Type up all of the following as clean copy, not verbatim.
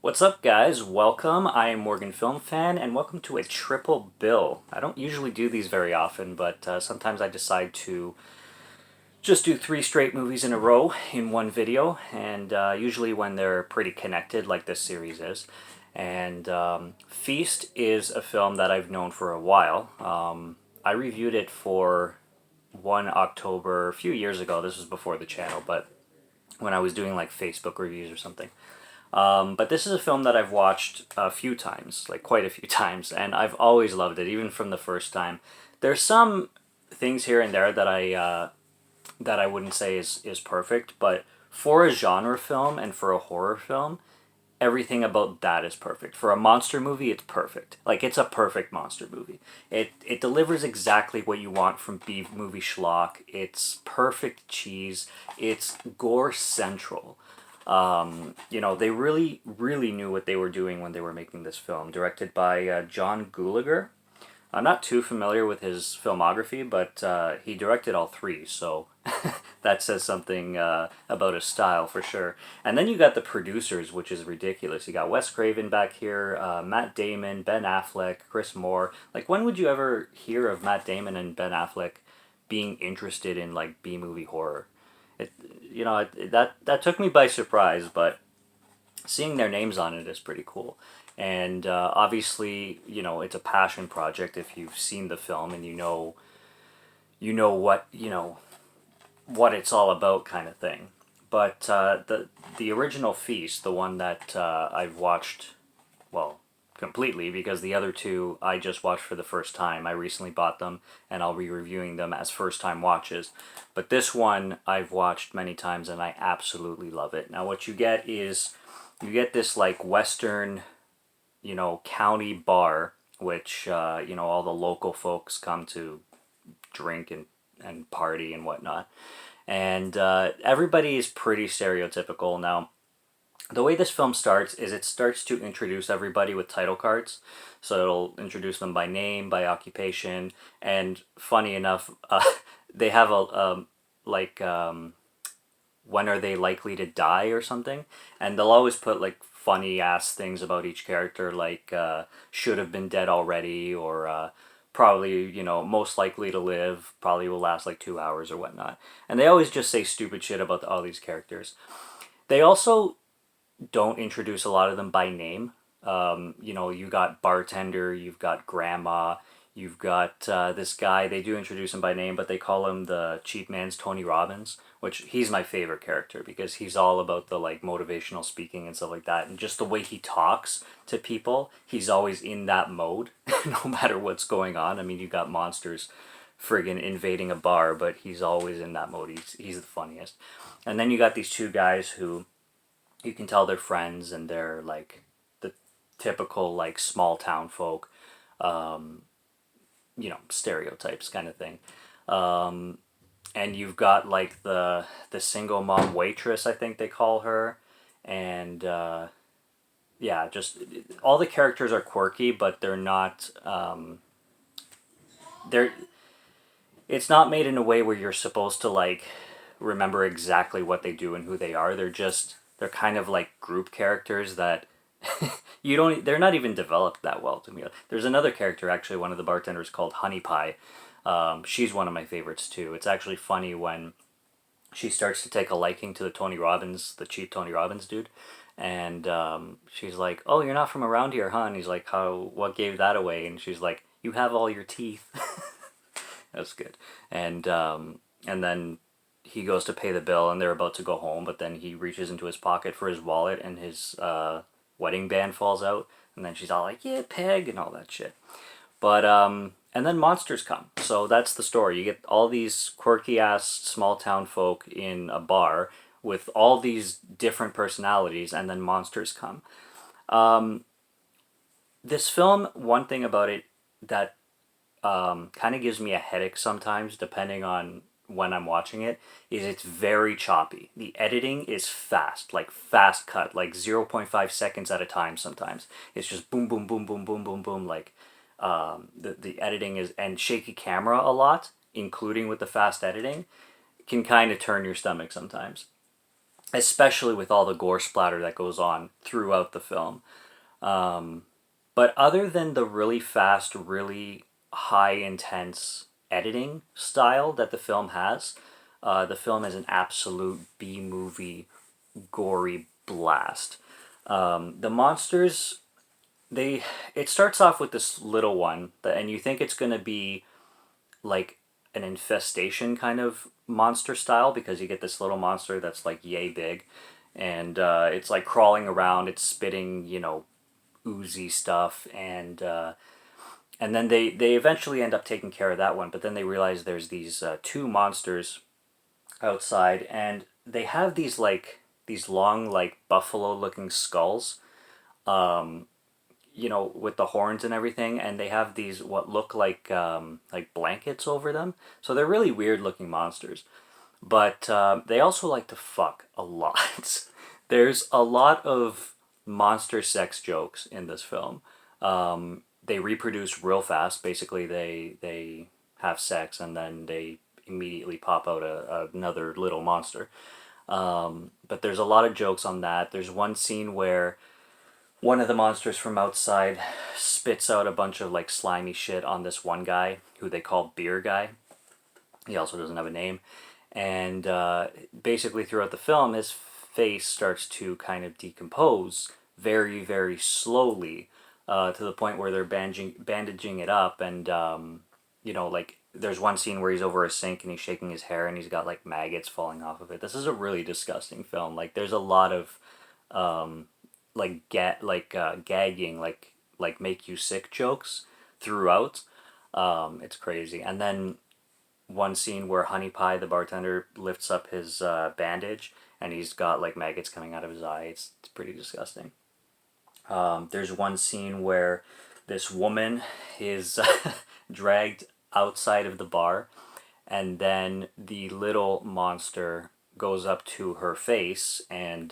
What's up, guys? Welcome. I am Morgan Film Fan, and welcome to a triple bill. I don't usually do these very often, but sometimes I decide to just do three straight movies in a row in one video, and usually when they're pretty connected, like this series is. And Feast is a film that I've known for a while. I reviewed it for 1 October a few years ago. This was before the channel, but when I was doing like Facebook reviews or something. But this is a film that I've watched a few times, like quite a few times, and I've always loved it, even from the first time. There's some things here and there that I wouldn't say is perfect, but for a genre film and for a horror film, everything about that is perfect. For a monster movie, it's perfect. Like it's a perfect monster movie. It delivers exactly what you want from B movie schlock. It's perfect cheese. It's gore central. They really knew what they were doing when they were making this film. Directed by John Gulager. I'm not too familiar with his filmography, but he directed all three, so that says something about his style for sure. And then you got the producers, which is ridiculous. You got Wes Craven back here, Matt Damon, Ben Affleck, Chris Moore. Like, when would you ever hear of Matt Damon and Ben Affleck being interested in like B movie horror? It, that took me by surprise, but seeing their names on it is pretty cool. And obviously, it's a passion project if you've seen the film and you know what it's all about, kind of thing. But the original Feast, the one that I've watched, well, completely, because the other two I just watched for the first time. I recently bought them and I'll be reviewing them as first time watches. But this one I've watched many times and I absolutely love it. Now what you get is you get this like Western, county bar, which all the local folks come to drink and party and whatnot. And everybody is pretty stereotypical. Now, the way this film starts is it starts to introduce everybody with title cards. So it'll introduce them by name, by occupation, and funny enough, they have like when are they likely to die or something, and they'll always put like funny ass things about each character, like should have been dead already, or probably most likely to live, probably will last like 2 hours or whatnot, and they always just say stupid shit about all these characters. They also don't introduce a lot of them by name. You got bartender, you've got grandma, you've got this guy. They do introduce him by name, but they call him the cheap man's Tony Robbins, which he's my favorite character because he's all about the like motivational speaking and stuff like that, and just the way he talks to people. He's always in that mode, no matter what's going on. I mean, you got monsters friggin' invading a bar, but he's always in that mode. He's the funniest. And then you got these two guys who you can tell they're friends and they're like the typical like small town folk, um, stereotypes kind of thing. And you've got like the single mom waitress, I think they call her, and yeah, just all the characters are quirky, but they're not. They're It's not made in a way where you're supposed to like remember exactly what they do and who they are. They're kind of like group characters that they're not even developed that well to me. There's another character, actually, one of the bartenders, called Honey Pie. She's one of my favorites too. It's actually funny when she starts to take a liking to the cheap Tony Robbins dude, and she's like, "Oh, you're not from around here, huh?" And he's like, "How? What gave that away?" And she's like, "You have all your teeth." That's good. And then he goes to pay the bill, and they're about to go home, but then he reaches into his pocket for his wallet, and his wedding band falls out, and then she's all like, "Yeah, peg," and all that shit. But and then monsters come. So that's the story. You get all these quirky ass small town folk in a bar with all these different personalities, and then monsters come. This film, one thing about it that kind of gives me a headache sometimes, depending on when I'm watching it, is it's very choppy. The editing is fast, like fast cut, like 0.5 seconds at a time sometimes. It's just boom, boom, boom, boom, boom, boom, boom, like the editing is, and shaky camera a lot, including with the fast editing, can kind of turn your stomach sometimes. especially with all the gore splatter that goes on throughout the film. Um, but other than the really fast, really high intense editing style that the film has, the film is an absolute B movie, gory blast. The monsters, they it starts off with this little one, and you think it's gonna be like an infestation kind of monster style because you get this little monster that's like yay big, and it's like crawling around, it's spitting, oozy stuff, and then they eventually end up taking care of that one, but then they realize there's these two monsters outside, and they have these long like buffalo looking skulls, um, with the horns and everything, and they have these what look like blankets over them. So they're really weird looking monsters. But they also like to fuck a lot. There's a lot of monster sex jokes in this film. They reproduce real fast. Basically, they have sex and then they immediately pop out another little monster. But there's a lot of jokes on that. There's one scene where one of the monsters from outside spits out a bunch of like slimy shit on this one guy who they call Beer Guy. He also doesn't have a name. And basically, throughout the film, his face starts to kind of decompose very, very slowly, to the point where they're bandaging it up. And, like, there's one scene where he's over a sink and he's shaking his hair and he's got, like, maggots falling off of it. This is a really disgusting film. Like, there's a lot of, gagging, like make you sick jokes throughout. It's crazy. And then one scene where Honey Pie, the bartender, lifts up his bandage and he's got like maggots coming out of his eye. It's pretty disgusting. There's one scene where this woman is dragged outside of the bar, and then the little monster goes up to her face and,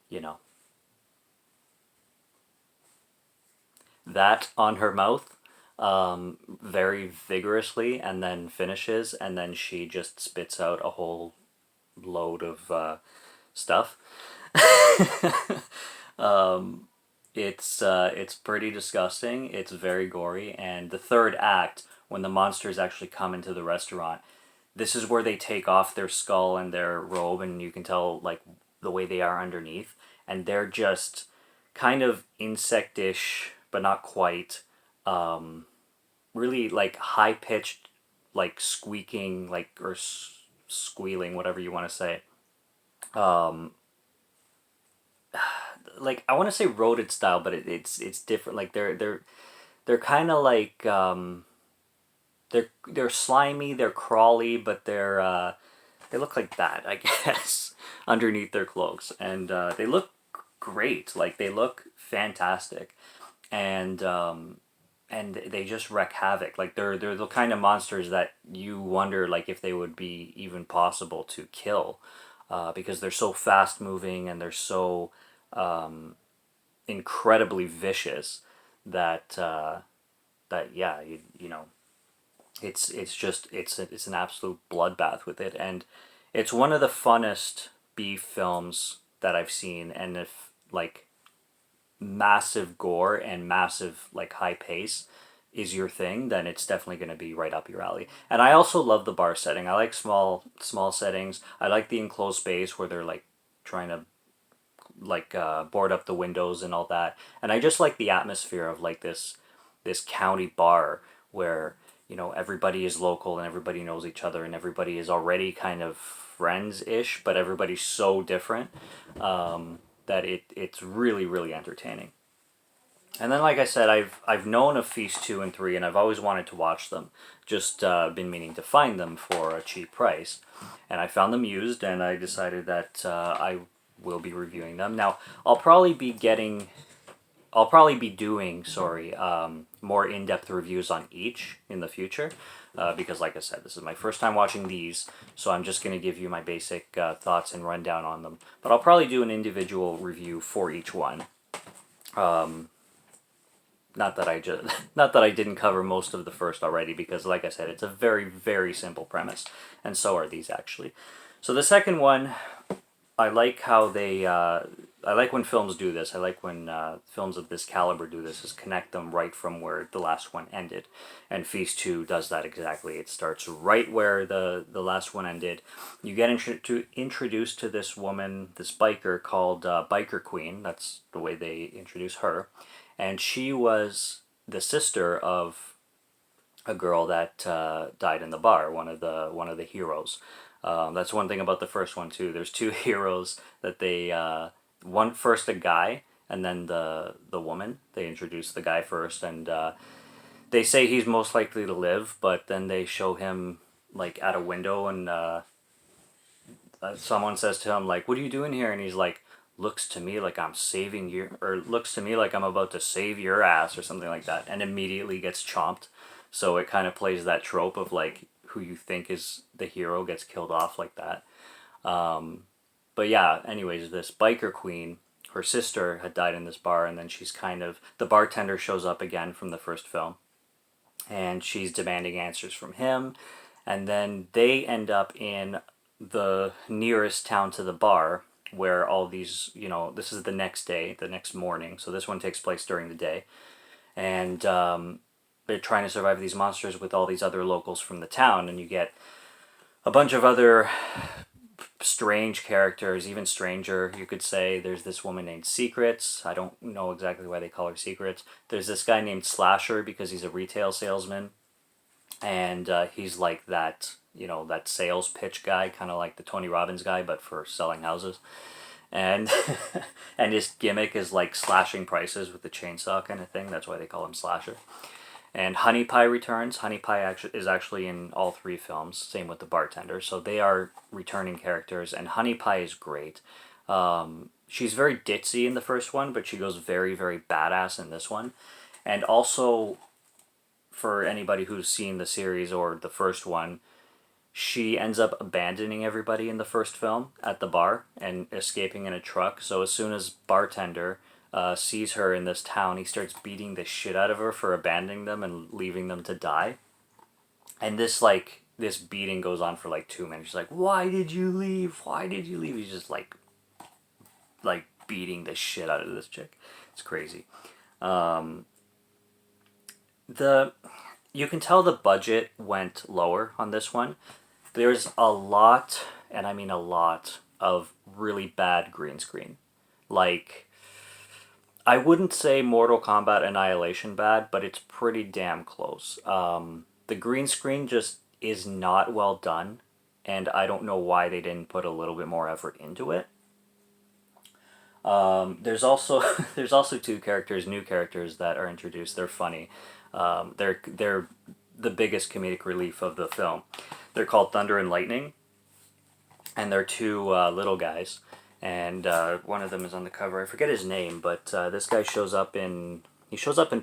you know, that on her mouth, very vigorously, and then finishes, and then she just spits out a whole load of stuff. It's pretty disgusting. It's very gory, and the third act, when the monsters actually come into the restaurant, this is where they take off their skull and their robe, and you can tell like the way they are underneath, and they're just kind of insectish, but not quite. Really like high pitched, like squeaking, like or squealing, whatever you want to say. Um, like I want to say rodent style, but it's different. Like they're kind of like they're slimy, they're crawly, but they look like that, I guess, underneath their cloaks, and they look great. Like they look fantastic, and they just wreak havoc. Like they're the kind of monsters that you wonder like if they would be even possible to kill, because they're so fast moving and they're so incredibly vicious that yeah, it's just it's an absolute bloodbath with it, and it's one of the funnest beef films that I've seen. And if like massive gore and massive like high pace is your thing, then it's definitely going to be right up your alley. And I also love the bar setting. I like small settings. I like the enclosed space where they're like trying to like board up the windows and all that. And I just like the atmosphere of like this county bar where everybody is local and everybody knows each other and everybody is already kind of friends ish, but everybody's so different, that it's really really entertaining. And then, like I said, I've known of Feast 2 and 3, and I've always wanted to watch them. Just been meaning to find them for a cheap price. And I found them used, and I decided that I will be reviewing them. Now, I'll probably be doing, sorry, more in-depth reviews on each in the future, because like I said, this is my first time watching these, so I'm just going to give you my basic thoughts and rundown on them. But I'll probably do an individual review for each one. Not that I just, not that I didn't cover most of the first already, because like I said, it's a very, very simple premise, and so are these actually. So the second one I like how they. I like when films do this. I like when films of this caliber do this. Is connect them right from where the last one ended, and Feast Two does that exactly. It starts right where the last one ended. You get introduced to this woman, this biker called Biker Queen. That's the way they introduce her, and she was the sister of a girl that died in the bar. One of the heroes. That's one thing about the first one too. There's two heroes that they one first a guy and then the woman. They introduce the guy first, and they say he's most likely to live, but then they show him like at a window, and someone says to him like, "What are you doing here?" And he's like, "Looks to me like I'm saving you, or looks to me like I'm about to save your ass," or something like that, and immediately gets chomped. So it kind of plays that trope of like who you think is the hero gets killed off like that. But yeah, anyways, this biker queen, her sister had died in this bar, and then she's kind of the bartender shows up again from the first film, and she's demanding answers from him, and then they end up in the nearest town to the bar where all these, this is the next day, the next morning, so this one takes place during the day, and they're trying to survive these monsters with all these other locals from the town, and you get a bunch of other strange characters, even stranger, you could say. There's this woman named Secrets. I don't know exactly why they call her Secrets. There's this guy named Slasher because he's a retail salesman, and he's like that, that sales pitch guy, kind of like the Tony Robbins guy, but for selling houses. And and his gimmick is like slashing prices with the chainsaw kind of thing. That's why they call him Slasher. And Honey Pie returns. Honey Pie is actually in all three films. Same with the bartender. So they are returning characters, and Honey Pie is great. She's very ditzy in the first one, but she goes very, very badass in this one. And also, for anybody who's seen the series or the first one, she ends up abandoning everybody in the first film at the bar and escaping in a truck. So as soon as bartender sees her in this town, he starts beating the shit out of her for abandoning them and leaving them to die. And this beating goes on for like 2 minutes. She's like, "Why did you leave? Why did you leave?" He's just like beating the shit out of this chick. It's crazy. The You can tell the budget went lower on this one. There's a lot, and I mean a lot, of really bad green screen. Like, I wouldn't say Mortal Kombat Annihilation bad, but it's pretty damn close. The green screen just is not well done, and I don't know why they didn't put a little bit more effort into it. There's also there's also new characters that are introduced. They're funny. They're the biggest comedic relief of the film. They're called Thunder and Lightning, and they're two little guys. And one of them is on the cover. I forget his name, but this guy shows up in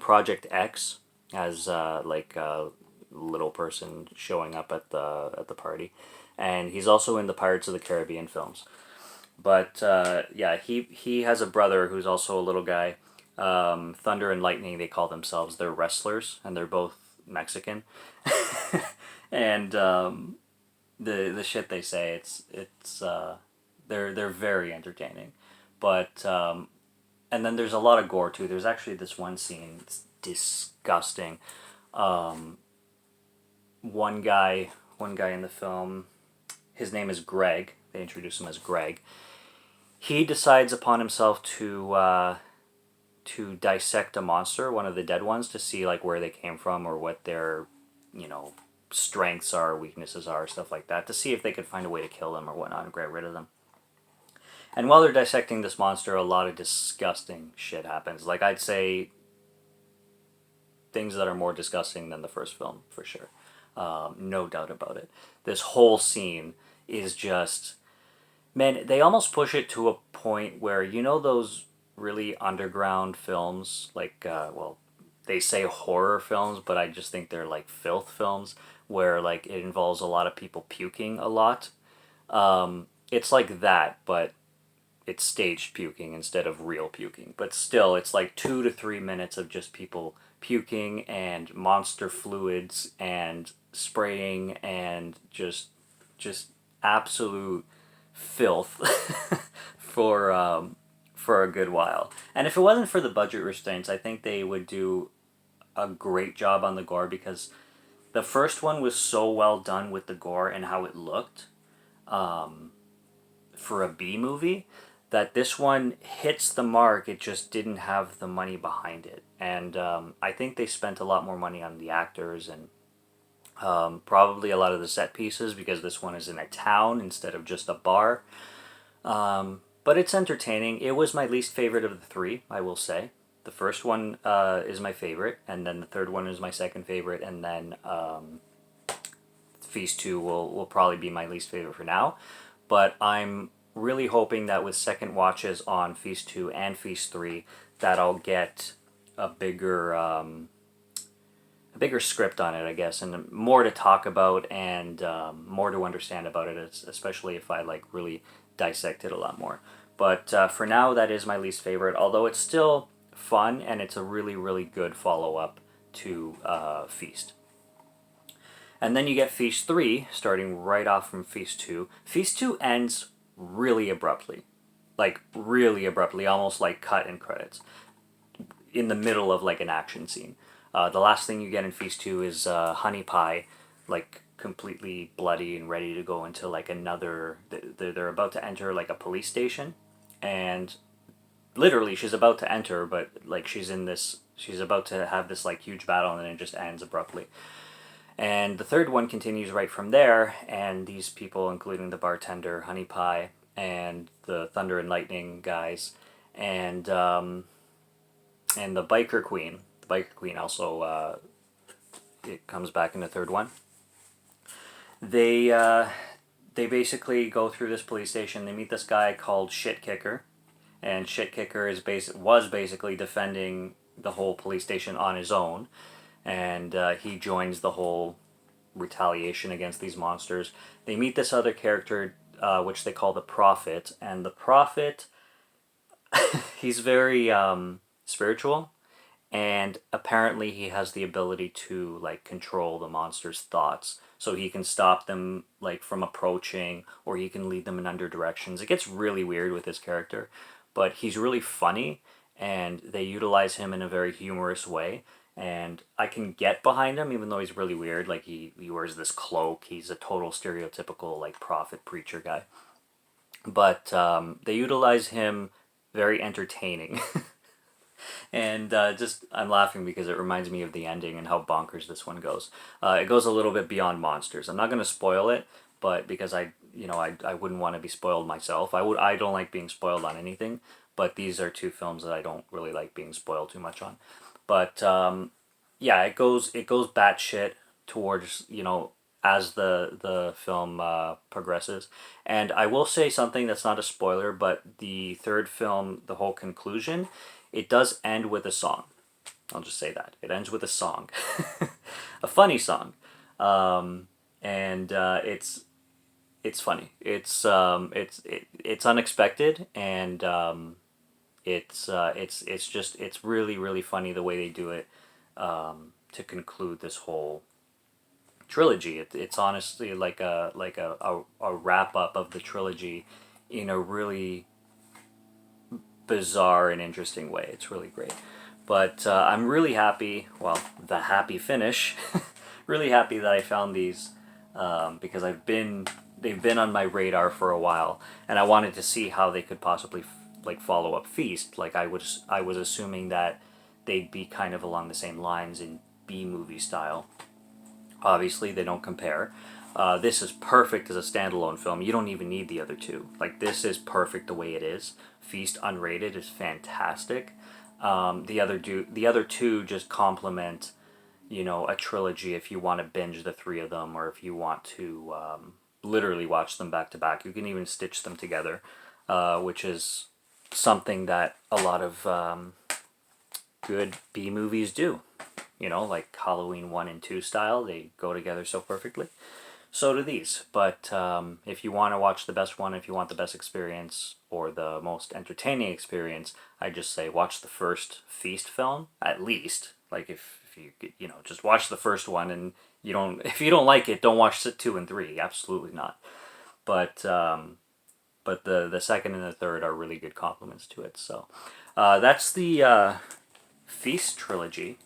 Project X as like a little person showing up at the party, and he's also in the Pirates of the Caribbean films. But yeah, he has a brother who's also a little guy. Thunder and Lightning, they call themselves. They're wrestlers, and they're both Mexican. And the shit they say, it's they're very entertaining. But and then there's a lot of gore too. There's actually this one scene. It's disgusting. One guy in the film, his name is Greg. They introduce him as Greg. He decides upon himself to dissect a monster, one of the dead ones, to see like where they came from or what their, you know, strengths are, weaknesses are, stuff like that, to see if they could find a way to kill them or whatnot and get rid of them. And while they're dissecting this monster, a lot of disgusting shit happens. Like, I'd say things that are more disgusting than the first film, for sure. No doubt about it. This whole scene is just... Man, they almost push it to a point where, you know those really underground films, like, well, they say horror films, but I just think they're like filth films, where like it involves a lot of people puking a lot. It's like that, but it's staged puking instead of real puking. But still, it's like 2 to 3 minutes of just people puking and monster fluids and spraying and just absolute filth for a good while. And if it wasn't for the budget restraints, I think they would do a great job on the gore, because the first one was so well done with the gore and how it looked for a B movie, that this one hits the mark. It just didn't have the money behind it. And I think they spent a lot more money on the actors and probably a lot of the set pieces, because this one is in a town instead of just a bar. But it's entertaining. It was my least favorite of the three, I will say. The first one is my favorite, and then the third one is my second favorite, and then Feast 2 will probably be my least favorite for now. But I'm really hoping that with second watches on Feast 2 and Feast 3, that I'll get a bigger script on it, I guess, and more to talk about, and more to understand about it, especially if I like really dissect it a lot more. But for now, that is my least favorite, although it's still fun, and it's a really, really good follow-up to Feast. And then you get Feast 3, starting right off from Feast 2. Feast 2 ends really abruptly. Like, really abruptly, almost like cut in credits. In the middle of, like, an action scene. The last thing you get in Feast 2 is Honey Pie, like, completely bloody and ready to go into, like, another... They're about to enter, like, a police station. And literally, she's about to enter, but, like, she's about to have this, like, huge battle, and then it just ends abruptly. And the third one continues right from there, and these people, including the bartender, Honey Pie, and the Thunder and Lightning guys, and the Biker Queen. The Biker Queen also it comes back in the third one. They basically go through this police station. They meet this guy called Shit Kicker, and Shit Kicker was basically defending the whole police station on his own. And he joins the whole retaliation against these monsters. They meet this other character, which they call the Prophet, and the Prophet, he's very spiritual, and apparently he has the ability to like control the monsters' thoughts, so he can stop them like from approaching, or he can lead them in under directions. It gets really weird with this character, but he's really funny, and they utilize him in a very humorous way. And I can get behind him, even though he's really weird. Like, he wears this cloak. He's a total stereotypical, like, prophet preacher guy. But they utilize him very entertaining. And I'm laughing because it reminds me of the ending and how bonkers this one goes. It goes a little bit beyond monsters. I'm not going to spoil it, but because I wouldn't want to be spoiled myself. I don't like being spoiled on anything, but these are two films that I don't really like being spoiled too much on. But yeah, it goes batshit towards, as the film progresses. And I will say something that's not a spoiler, but the third film, the whole conclusion, it does end with a song. I'll just say that it ends with a song, a funny song, and it's funny. It's unexpected, and it's really, really funny the way they do it to conclude this whole trilogy. It's honestly like a wrap up of the trilogy in a really bizarre and interesting way. It's really great. But I'm really happy. Well, the happy finish. Really happy that I found these because they've been on my radar for a while, and I wanted to see how they could possibly like follow up Feast. Like I was assuming that they'd be kind of along the same lines in B movie style. Obviously, they don't compare. This is perfect as a standalone film. You don't even need the other two. Like, this is perfect the way it is. Feast unrated is fantastic. The other two just complement, a trilogy if you want to binge the three of them, or if you want to literally watch them back to back. You can even stitch them together, which is something that a lot of good B movies do. Like Halloween 1 and 2 style, they go together so perfectly. So do these. But if you want to watch the best one, if you want the best experience or the most entertaining experience, I just say watch the first Feast film, at least. Like if you just watch the first one, and if you don't like it, don't watch 2 and 3. Absolutely not. But but the second and the third are really good compliments to it. So that's the Feast trilogy.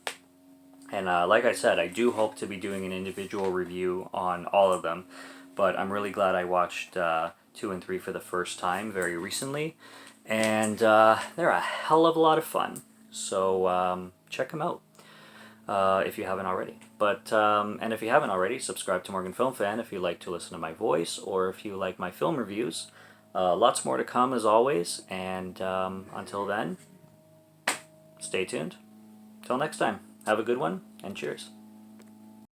And like I said, I do hope to be doing an individual review on all of them, but I'm really glad I watched 2 and 3 for the first time very recently, and they're a hell of a lot of fun. So check them out if you haven't already. But and if you haven't already, subscribe to Morgan Film Fan if you like to listen to my voice, or if you like my film reviews. Lots more to come as always, and until then, stay tuned. Till next time, have a good one, and cheers.